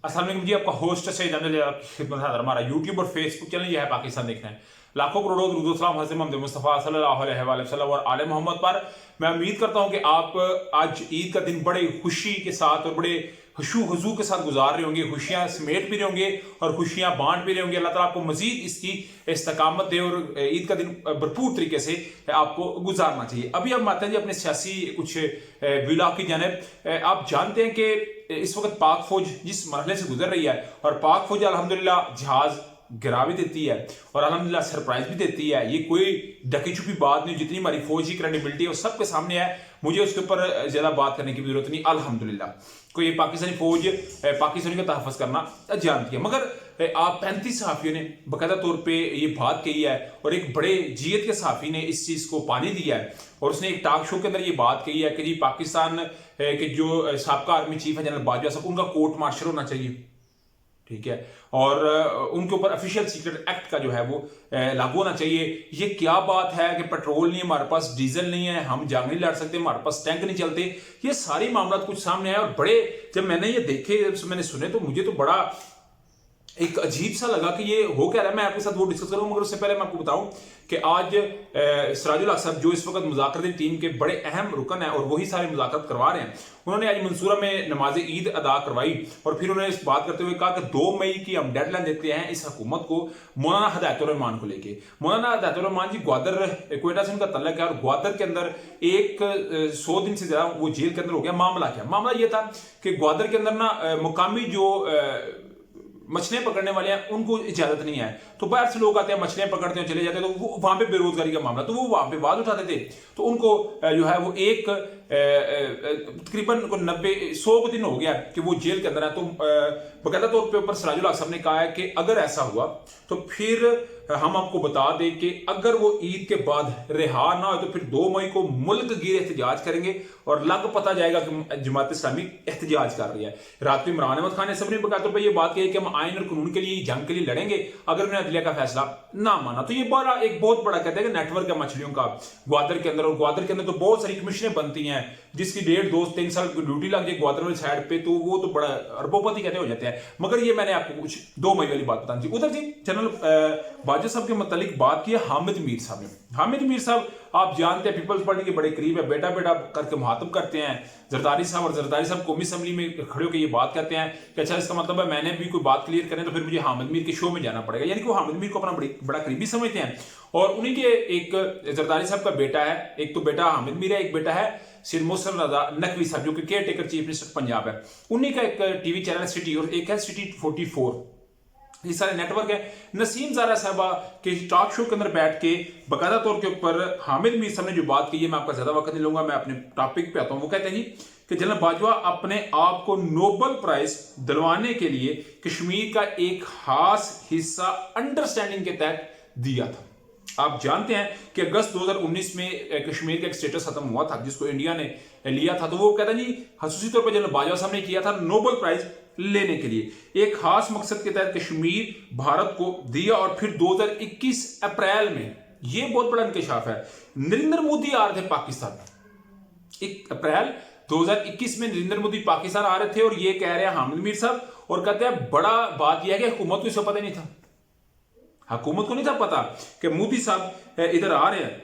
अस्सलाम वालेकुम जी, आपका होस्ट से खिदमत है हमारा यूट्यूब और फेसबुक चैनल ये है पाकिस्तान देखना है। लाखों करोड़ों दुरूद सलाम हज़रत मोहम्मद मुस्तफ़ा सल्लल्लाहु अलैहि वसल्लम और आले मोहम्मद पर। मैं उम्मीद करता हूं कि आप आज ईद का दिन बड़े खुशी के साथ और बड़े खुशू हुजू के साथ गुजार रहे होंगे, खुशियां समेट भी रहे होंगे और खुशियां बांट भी रहे होंगे। अल्लाह ताला आपको मजीद इसकी इस्तकामत दे और ईद का दिन भरपूर तरीके से आपको गुजारना चाहिए। अभी हम आते हैं जी अपने सियासी कुछ विलाग की जानिब। आप जानते हैं कि इस वक्त पाक फौज जिस मरहले से गुजर रही है और पाक फौज अल्हम्दुलिल्लाह जहाज गिरा भी देती है और अल्हम्दुलिल्लाह सरप्राइज भी देती है। ये कोई ढकी छुपी बात नहीं, जितनी हमारी फौज की क्रेडिबिलिटी है वो सबके सामने है। मुझे उसके ऊपर ज्यादा बात करने की भी जरूरत नहीं। अल्हम्दुलिल्लाह कोई पाकिस्तानी फौज पाकिस्तानी का तहफ़्फ़ुज़ करना जानती है। मगर आप 35 सहाफ़ियों ने बाकायदा तौर पर ये बात कही है और एक बड़े जीयत के सहाफ़ी ने इस चीज़ को पानी दिया है और उसने एक टॉक शो के अंदर ये बात कही है कि जी पाकिस्तान के जो साबका आर्मी चीफ है जनरल बाजवा साहब, उनका कोर्ट मार्शल होना चाहिए, ठीक है, और उनके ऊपर ऑफिशियल सीक्रेट एक्ट का जो है वो लागू होना चाहिए। ये क्या बात है कि पेट्रोल नहीं है हमारे पास, डीजल नहीं है, हम जंग नहीं लड़ सकते, हमारे पास टैंक नहीं चलते। ये सारी मामला कुछ सामने आया और बड़े जब मैंने ये देखे, जब मैंने सुने तो मुझे तो बड़ा एक अजीब सा लगा कि ये हो क्या रहा है। मैं आपके साथ वो डिस्कस करूंगा, मगर उससे पहले मैं आपको बताऊं कि आज सिराजुल हक साहब जो इस वक्त मुज़ाकरती टीम के बड़े अहम रुकन है और वही सारे मुज़ाकरत करवा रहे हैं, उन्होंने आज मंसूरा में नमाज ईद अदा करवाई और फिर उन्होंने इस बात करते हुए कहा कि 2 मई की हम डेडलाइन देते हैं इस हुकूमत को मौलाना हिदायतुर रहमान को लेके। मौलाना हिदायतुर रहमान जी ग्वादर क्वेटा से उनका तल्लक है और ग्वादर के अंदर 100 दिन से ज्यादा वो जेल के अंदर हो गया। मामला ये था कि ग्वादर के अंदर ना मुकामी जो मछलियां पकड़ने वाले हैं उनको इजाजत नहीं है, तो बाहर से लोग आते हैं, मछलियां पकड़ते हैं, चले जाते हैं, तो वो वहां पे बेरोजगारी का मामला, तो वो वहां पे आवाज उठाते थे। तो उनको जो है वो एक तकरीबन 90-100 दिन हो गया कि वो जेल के अंदर है। तो बकायदा तौर पे ऊपर सिराजुल हक साहब ने कहा है कि अगर ऐसा हुआ तो फिर हम आपको बता दें कि अगर वो ईद के बाद रिहा ना हो तो फिर 2 मई को मुल्क गिर एहतजाज करेंगे और लग पता जाएगा कि जमात इस्लामी एहतजाज कर रही है। रात में इमरान अहमद खान ने सबने बकायदा तौर पर यह बात कही कि हम आइन और कानून के लिए जंग के लिए लड़ेंगे अगर उन्होंने अदलिया का फैसला ना माना। तो ये एक बहुत बड़ा कहते हैं कि नेटवर्क है मछलियों का ग्वादर के अंदर, और ग्वादर के अंदर तो बहुत सारी कमीशनें बनती हैं जिसकी 1.5-2-3 साल ड्यूटी लग जाए ग्वादर वाली साइड पे, तो वो तो बड़ा अरबोपति कहते हो जाते हैं। मगर ये मैंने आपको कुछ 2 मई वाली बात बतानी थी। उधर जी जनरल बाजवा साहब के मतलब बात की है हामिद मीर साहब ने। हामिद मीर साहब आप जानते हैं पीपल्स पार्टी के बड़े करीब है, बेटा बेटा करके मुहातब करते हैं जरदारी साहब, और जरदारी साहब कौमी असम्बली में खड़े होकर ये बात कहते हैं कि अच्छा इसका मतलब है मैंने भी कोई बात क्लियर करें तो फिर मुझे हामिद मीर के शो में जाना पड़ेगा। यानी कि वो हामिद मीर को अपना बड़ा करीबी समझते हैं। और उन्हीं के एक जरदारी साहब का बेटा है, एक तो बेटा हामिद मीर है, एक बेटा है सिर मोहसिन रजा नकवी साहब जो कि care taker chief minister Punjab है। उन्हीं का एक टीवी चैनल है सिटी, और एक है सिटी 44। ये सारे नेटवर्क है। नसीम ज़ारा साहबा के टॉक शो के अंदर बैठ के बाकायदा तौर के ऊपर हामिद मीर साहब ने जो बात की है, मैं आपका ज्यादा वक्त नहीं लूंगा, मैं अपने टॉपिक पे आता हूं। वो कहते हैं जी कि जनरल बाजवा अपने आप को नोबेल प्राइज दिलवाने के लिए कश्मीर का एक खास हिस्सा अंडरस्टैंडिंग के तहत दिया था। आप जानते हैं कि अगस्त 2019 में कश्मीर का एक स्टेटस खत्म हुआ था जिसको इंडिया ने लिया था। तो वो कहता है जी खसूसी तौर पर जनरल बाजवा साहब ने किया था नोबेल प्राइज लेने के लिए एक खास मकसद के तहत कश्मीर भारत को दिया। और फिर 2021 अप्रैल में यह बहुत बड़ा इंकशाफ है, नरेंद्र मोदी आ रहे थे पाकिस्तान। 1 अप्रैल 2021 में नरेंद्र मोदी पाकिस्तान आ रहे थे और ये कह रहे हैं हामिद मीर साहब, और कहते हैं बड़ा बात यह है कि हुकूमत को इससे पता नहीं था, हुकूमत को नहीं था पता कि मोदी साहब इधर आ रहे हैं।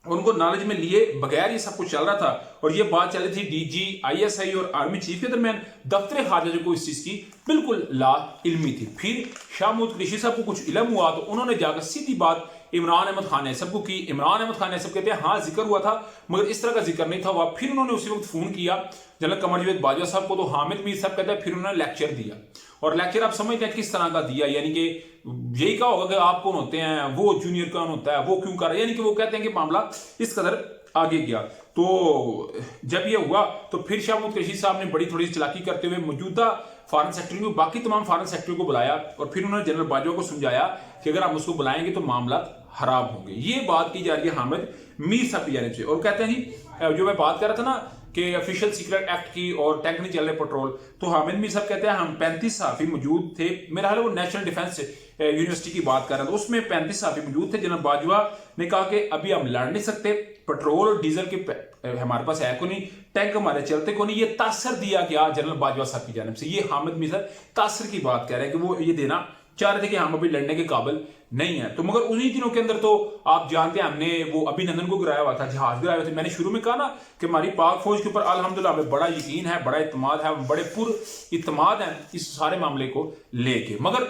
उनको नॉलेज में लिए बगैर ये सब कुछ चल रहा था और ये बात चल रही थी डीजी आईएसआई और आर्मी चीफ के दरमियान। दफ्तर खारजा को इस चीज की बिल्कुल ला इल्मी थी। फिर शाह महमूद कुरैशी साहब को कुछ इल्म हुआ तो उन्होंने जाकर सीधी बात इमरान अहमद खान ने सबको की। इमरान अहमद खान ने सब कहते हैं हाँ जिक्र हुआ था मगर इस तरह का जिक्र नहीं था हुआ। फिर उन्होंने उसी वक्त फोन किया जनरल कमर जावेद बाजवा साहब को, तो हामिद मीर साहब कहते हैं फिर उन्होंने लेक्चर दिया। और लेक्चर आप समझते हैं किस तरह का दिया, यानी कि यही कहा होगा कि आप कौन होते हैं, वो जूनियर कौन होता है, वो क्यों कर रहा है, यानी कि वो कहते हैं कि मामला इस कदर आगे गया। तो जब ये हुआ तो फिर शाह महमूद कुरैशी साहब ने बड़ी थोड़ी चलाकी करते हुए मौजूदा फॉरेन सेक्रेटरी को, बाकी तमाम फॉरेन सेक्रेटरी को बुलाया और फिर उन्होंने जनरल बाजवा को समझाया कि अगर आप उसको बुलाएंगे तो मामला खराब होंगे। ये बात की जा रही है हामिद मीर साहब की जानिब से। और कहते हैं जी जो मैं बात कर रहा था ना कि ऑफिशियल सीक्रेट एक्ट की और टैंक नहीं चल रहे पेट्रोल, तो हामिद मीर साहब कहते हैं हम 35 सहाफी मौजूद थे, मेरा हाल वो नेशनल डिफेंस यूनिवर्सिटी की बात कर रहा था, उसमें 35 सहाफी मौजूद थे। जनरल बाजवा ने कहा कि अभी हम लड़ नहीं सकते, पेट्रोल और डीजल के हमारे पास है को नहीं, टैंक हमारे चलते को नहीं, ये तासर दिया गया जनरल बाजवा साहब की जानिब से। ये हामिद मीर तासर की बात कह रहे हैं कि वो ये देना चाह रहे थे कि हम अभी लड़ने के काबिल नहीं है। तो मगर उन्हीं दिनों के अंदर तो आप जानते हैं हमने वो अभिनंदन को गिराया हुआ था, जहाज गिराया हुआ था। मैंने शुरू में कहा ना कि हमारी पाक फौज के ऊपर अल्हम्दुलिल्लाह हमें बड़ा यकीन है, बड़ा इत्मीनान है, बड़े पुर इत्मीनान है इस सारे मामले को लेके। मगर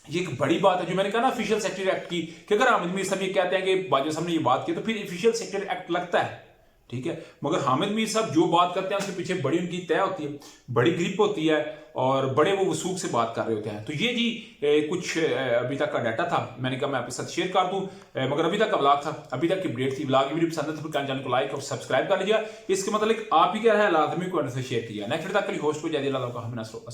ये एक बड़ी बात है जो मैंने कहा ना ऑफिशियल सेक्रेटरी एक्ट की, कि अगर हामिद मीर साहब ये कहते हैं कि बाजवा साहब ने ये बात की तो फिर ऑफिशियल सेक्रेटरी एक्ट लगता है, ठीक है। मगर हामिद मीर साहब जो बात करते हैं उसके पीछे बड़ी उनकी तय होती है, बड़ी ग्रिप होती है और बड़े वो वसूख से बात कर रहे होते हैं। तो ये जी कुछ अभी तक का डाटा था, मैंने कहा मैं आपके साथ शेयर कर दूं। मगर अभी तक का व्लॉग था, अभी तक की अपडेट थी। व्लॉग की वीडियो पसंद है तो चैनल को लाइक और सब्सक्राइब कर लीजिए। इसके मतलब आप ही क्या है लाजमी को शेयर किया। नेक्स्ट तक के लिए होस्ट को जय अल्लाह का।